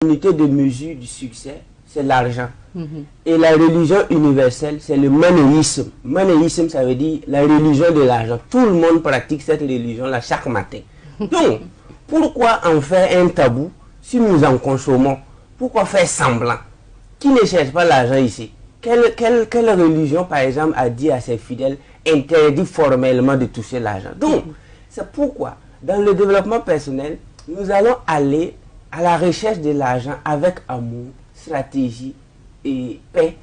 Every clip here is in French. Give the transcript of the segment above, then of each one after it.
L'unité de mesure du succès, c'est l'argent. Et la religion universelle, c'est le manéisme. Manéisme, ça veut dire la religion de l'argent. Tout le monde pratique cette religion-là chaque matin. Donc, pourquoi en faire un tabou si nous en consommons? Pourquoi faire semblant? Qui ne cherche pas l'argent ici? Quelle religion, par exemple, a dit à ses fidèles, interdit formellement de toucher l'argent? Donc, c'est pourquoi, dans le développement personnel, nous allons aller à la recherche de l'argent avec amour, stratégie et paix,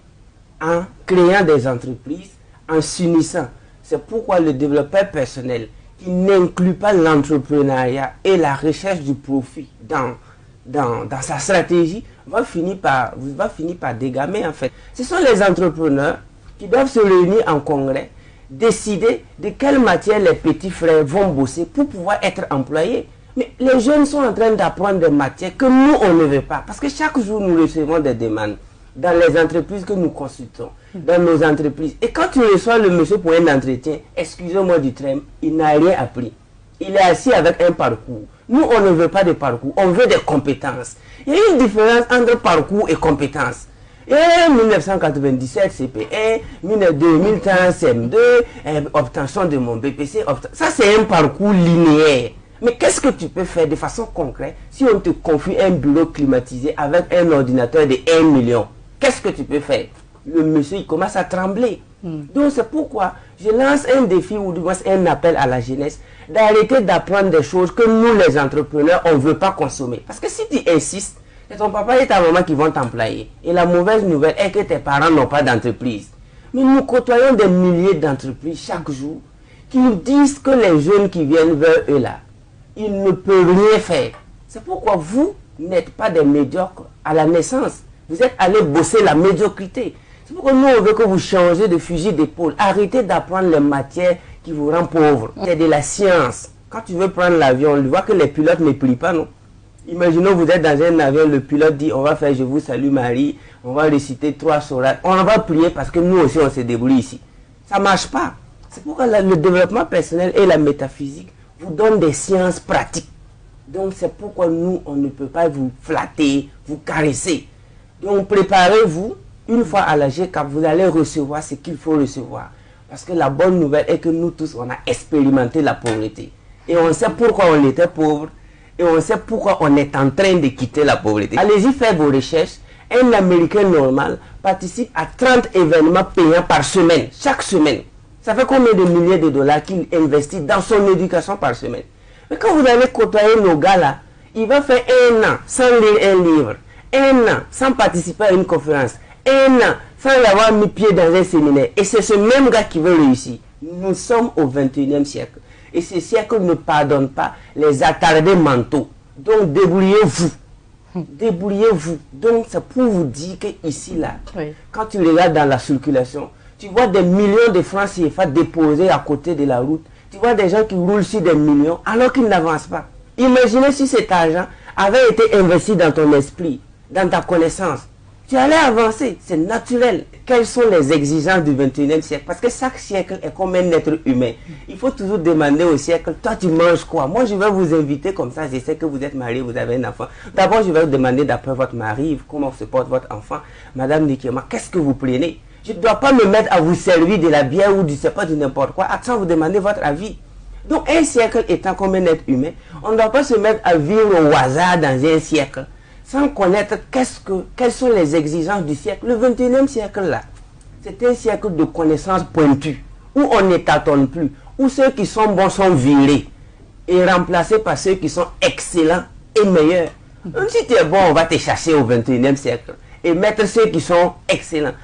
en créant des entreprises, en s'unissant. C'est pourquoi le développeur personnel, qui n'inclut pas l'entrepreneuriat et la recherche du profit dans sa stratégie, va finir par dégamer en fait. Ce sont les entrepreneurs qui doivent se réunir en congrès, décider de quelle matière les petits frères vont bosser pour pouvoir être employés. Mais les jeunes sont en train d'apprendre des matières que nous, on ne veut pas. Parce que chaque jour, nous recevons des demandes dans les entreprises que nous consultons, dans nos entreprises. Et quand tu reçois le monsieur pour un entretien, excusez-moi du terme, il n'a rien appris. Il est assis avec un parcours. Nous, on ne veut pas de parcours, on veut des compétences. Il y a une différence entre parcours et compétences. Et 1997 CP1, 2015 CM2, obtention de mon BPC, ça c'est un parcours linéaire. Mais qu'est-ce que tu peux faire de façon concrète si on te confie un bureau climatisé avec un ordinateur de 1 million? Qu'est-ce que tu peux faire? Le monsieur, il commence à trembler. Donc c'est pourquoi je lance un défi ou du moins un appel à la jeunesse d'arrêter d'apprendre des choses que nous, les entrepreneurs, on ne veut pas consommer. Parce que si tu insistes, c'est ton papa et ta maman qui vont t'employer. Et la mauvaise nouvelle est que tes parents n'ont pas d'entreprise. Mais nous côtoyons des milliers d'entreprises chaque jour qui nous disent que les jeunes qui viennent vers eux là, ils ne peuvent rien faire. C'est pourquoi vous n'êtes pas des médiocres à la naissance. Vous êtes allés bosser la médiocrité. C'est pourquoi nous, on veut que vous changez de fusil d'épaule. Arrêtez d'apprendre les matières qui vous rendent pauvres. C'est de la science. Quand tu veux prendre l'avion, on voit que les pilotes ne prient pas, non? Imaginons vous êtes dans un avion, le pilote dit, on va faire je vous salue Marie, on va réciter 3 sourates. On va prier parce que nous aussi, on se débrouille ici. Ça ne marche pas. C'est pourquoi le développement personnel et la métaphysique vous donnent des sciences pratiques. Donc c'est pourquoi nous, on ne peut pas vous flatter, vous caresser. Donc préparez-vous, une fois à la GCAP, vous allez recevoir ce qu'il faut recevoir. Parce que la bonne nouvelle est que nous tous, on a expérimenté la pauvreté. Et on sait pourquoi on était pauvre. Et on sait pourquoi on est en train de quitter la pauvreté. Allez-y faire vos recherches. Un Américain normal participe à 30 événements payants par semaine, chaque semaine. Ça fait combien de milliers de dollars qu'il investit dans son éducation par semaine? Mais quand vous allez côtoyer nos gars là, il va faire 1 an sans lire un livre, 1 an sans participer à une conférence, 1 an sans avoir mis pied dans un séminaire. Et c'est ce même gars qui veut réussir. Nous sommes au 21e siècle. Et ce siècle ne pardonne pas les attardés mentaux. Donc débrouillez-vous. Débrouillez-vous. Donc c'est pour vous dire que ici là, quand tu regardes dans la circulation, tu vois des millions de francs CFA déposés à côté de la route. Tu vois des gens qui roulent sur des millions alors qu'ils n'avancent pas. Imaginez si cet argent avait été investi dans ton esprit, dans ta connaissance. Tu allais avancer, c'est naturel. Quelles sont les exigences du 21e siècle? Parce que chaque siècle est comme un être humain. Il faut toujours demander au siècle, toi tu manges quoi? Moi je vais vous inviter comme ça, je sais que vous êtes marié, vous avez un enfant. D'abord je vais vous demander d'après votre mari, comment se porte votre enfant. Madame Nikema, qu'est-ce que vous prenez? Je ne dois pas me mettre à vous servir de la bière ou du c'est pas de n'importe quoi. Attends, vous demandez votre avis. Donc un siècle étant comme un être humain, on ne doit pas se mettre à vivre au hasard dans un siècle sans connaître quelles sont les exigences du siècle. Le 21e siècle là, c'est un siècle de connaissances pointues, où on ne tâtonne plus, où ceux qui sont bons sont virés et remplacés par ceux qui sont excellents et meilleurs. Même si tu es bon, on va te chercher au 21e siècle et mettre ceux qui sont excellents.